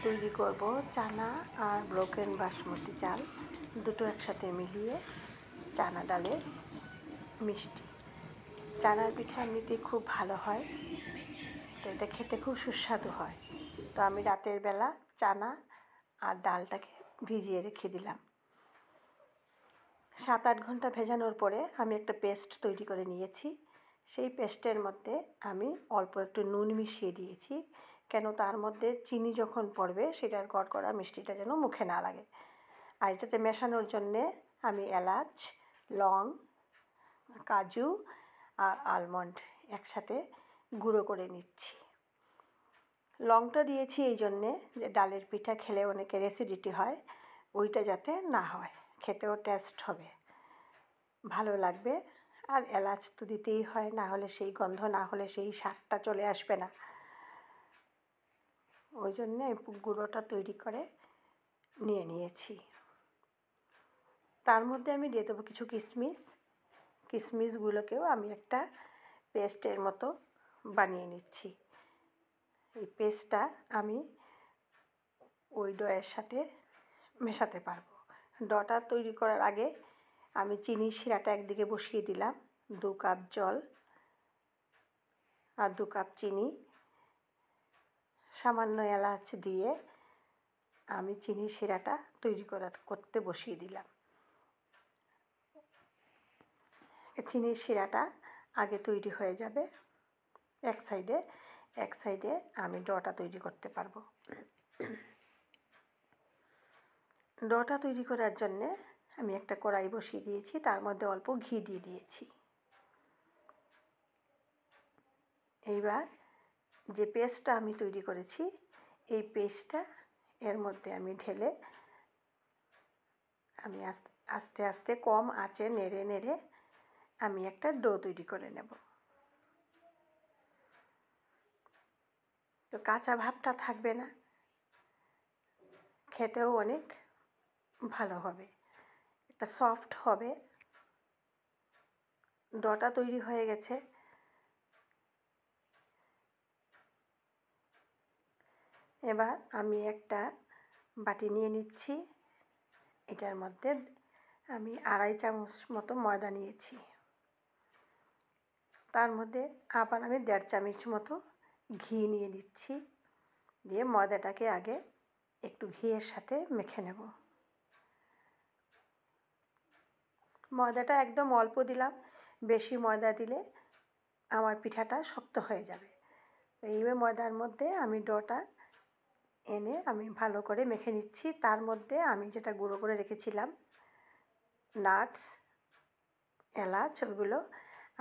তৈরি করব চানা আর ব্রোকেন বাসমতি চাল দুটো একসাথে মিলিয়ে চানা ডালের মিষ্টি। চানার পিঠা এমনিতে খুব ভালো হয়, তো এটা খেতে খুব সুস্বাদু হয়। তো আমি রাতের বেলা চানা আর ডালটাকে ভিজিয়ে রেখে দিলাম। 7-8 ঘন্টা ভেজানোর পরে আমি একটা পেস্ট তৈরি করে নিয়েছি। সেই পেস্টের মধ্যে আমি অল্প একটু নুন মিশিয়ে দিয়েছি, কেন তার মধ্যে চিনি যখন পড়বে সেটার কড়কড়া মিষ্টিটা যেন মুখে না লাগে। আর এটাতে মেশানোর জন্যে আমি এলাচ, লং, কাজু আর আলমন্ড একসাথে গুঁড়ো করে নিচ্ছি। লংটা দিয়েছি এই জন্যে যে ডালের পিঠা খেলে অনেকের অ্যাসিডিটি হয়, ওইটা যাতে না হয়, খেতেও টেস্ট হবে, ভালো লাগবে। আর এলাচ তো দিতেই হয়, না হলে সেই গন্ধ, না হলে সেই স্বাদটা চলে আসবে না। ওই জন্যে গুঁড়োটা তৈরি করে নিয়ে নিয়েছি। তার মধ্যে আমি দিয়ে দেবো কিছু কিশমিশ। কিশমিশগুলোকেও আমি একটা পেস্টের মতো বানিয়ে নিচ্ছি। এই পেস্টটা আমি ওই ডয়ের সাথে মেশাতে পারবো। ডটা তৈরি করার আগে আমি চিনির শিরাটা একদিকে বসিয়ে দিলাম, 2 কাপ জল আর 2 কাপ চিনি, সামান্য এলাচ দিয়ে আমি চিনির শিরাটা তৈরি করতে বসিয়ে দিলাম। চিনির শিরাটা আগে তৈরি হয়ে যাবে এক সাইডে আমি ডটা তৈরি করতে পারবো। ডটা তৈরি করার জন্যে আমি একটা কড়াই বসিয়ে দিয়েছি, তার মধ্যে অল্প ঘি দিয়ে দিয়েছি। এইবার যে পেস্টটা আমি তৈরি করেছি, এই পেস্টটা এর মধ্যে আমি ঢেলে আমি আস্তে আস্তে কম আঁচে নেড়ে নেড়ে আমি একটা ডো তৈরি করে নেব। তো কাঁচা ভাবটা থাকবে না, খেতেও অনেক ভালো হবে, একটা সফট হবে। ডটা তৈরি হয়ে গেছে। এবার আমি একটা বাটি নিয়ে নিচ্ছি, এটার মধ্যে আমি 2.5 চামচ মতো ময়দা নিয়েছি। তার মধ্যে আবার আমি 1.5 চামচ মতো ঘি নিয়ে নিচ্ছি, দিয়ে ময়দাটাকে আগে একটু ঘিয়ের সাথে মেখে নেব। ময়দাটা একদম অল্প দিলাম, বেশি ময়দা দিলে আমার পিঠাটা শক্ত হয়ে যাবে। এইভাবে ময়দার মধ্যে আমি ডোটা এনে আমি ভালো করে মেখে নিচ্ছি। তার মধ্যে আমি যেটা গুঁড়ো করে রেখেছিলাম নাটস, এলাচ, ওইগুলো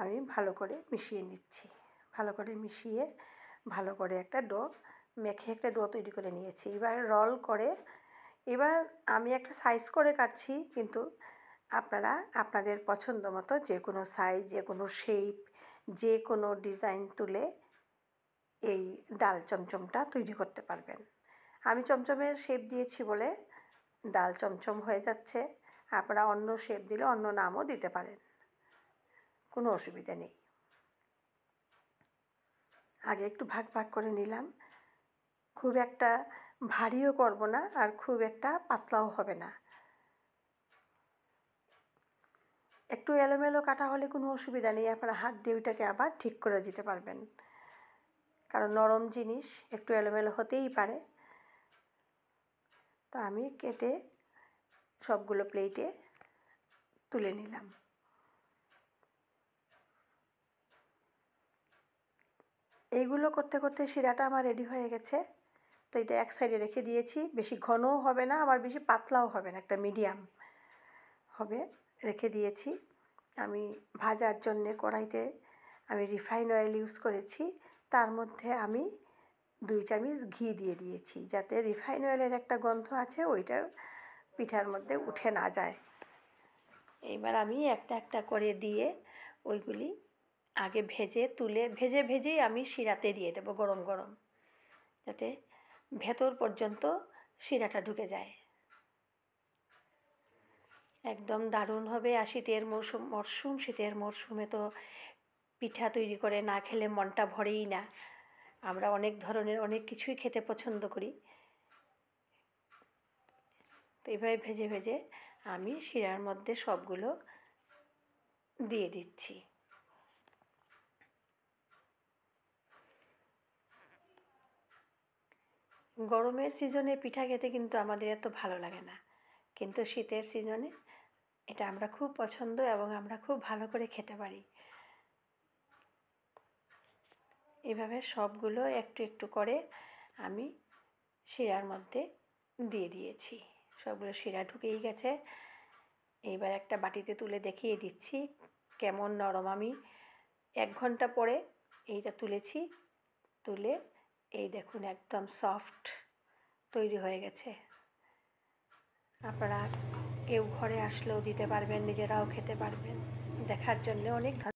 আমি ভালো করে মিশিয়ে নিচ্ছি। ভালো করে মিশিয়ে ভালো করে একটা ডো মেখে একটা ডো তৈরি করে নিয়েছি। এবার রোল করে এবার আমি একটা সাইজ করে কাটছি, কিন্তু আপনারা আপনাদের পছন্দ মতো যে কোনো সাইজ, যে কোনো শেপ, যে কোনো ডিজাইন তুলে এই ডাল চমচমটা তৈরি করতে পারবেন। আমি চমচমের শেপ দিয়েছি বলে ডাল চমচম হয়ে যাচ্ছে, আপনারা অন্য শেপ দিলে অন্য নামও দিতে পারেন, কোনো অসুবিধা নেই। আগে একটু ভাগ ভাগ করে নিলাম, খুব একটা ভারীও করব না আর খুব একটা পাতলাও হবে না। একটু এলোমেলো কাটা হলে কোনো অসুবিধা নেই, আপনারা হাত দিয়ে ওইটাকে আবার ঠিক করে দিতে পারবেন, কারণ নরম জিনিস একটু এলোমেলো হতেই পারে। তো আমি কেটে সবগুলো প্লেটে তুলে নিলাম। এইগুলো করতে করতে শিরাটা আমার রেডি হয়ে গেছে। তো এটা এক সাইডে রেখে দিয়েছি, বেশি ঘনও হবে না আবার বেশি পাতলাও হবে না, একটা মিডিয়াম হবে রেখে দিয়েছি। আমি ভাজার জন্যে কড়াইতে আমি রিফাইন অয়েল ইউজ করেছি, তার মধ্যে আমি 2 চামচ ঘি দিয়ে দিয়েছি, যাতে রিফাইন অয়েলের একটা গন্ধ আছে ওইটা পিঠার মধ্যে উঠে না যায়। এইবার আমি একটা একটা করে দিয়ে ওইগুলি আগে ভেজে তুলে ভেজেই আমি শিরাতে দিয়ে দেবো গরম গরম, যাতে ভেতর পর্যন্ত শিরাটা ঢুকে যায়। একদম দারুণ হবে। আর শীতের শীতের মরশুমে তো পিঠা তৈরি করে না খেলে মনটা ভরেই না। আমরা অনেক ধরনের অনেক কিছুই খেতে পছন্দ করি, এভাবে ভেজে ভেজে আমি শিরার মধ্যে সবগুলো দিয়ে দিচ্ছি। গরমের সিজনে পিঠা খেতে কিন্তু আমাদের এত ভালো লাগে না, কিন্তু শীতের সিজনে এটা আমরা খুব পছন্দ এবং আমরা খুব ভালো করে খেতে পারি। এভাবে সবগুলো একটু একটু করে আমি শিরার মধ্যে দিয়ে দিয়েছি। সবগুলো শিরা ঢুকেই গেছে। এইবার একটা বাটিতে তুলে দেখিয়ে দিচ্ছি কেমন নরম। আমি 1 ঘন্টা পরে এইটা তুলেছি, তুলে এই দেখুন একদম সফট তৈরি হয়ে গেছে। আপনারা কেউ ঘরে আসলেও দিতে পারবেন, নিজেরাও খেতে পারবেন। দেখার জন্য অনেক ধন্যবাদ।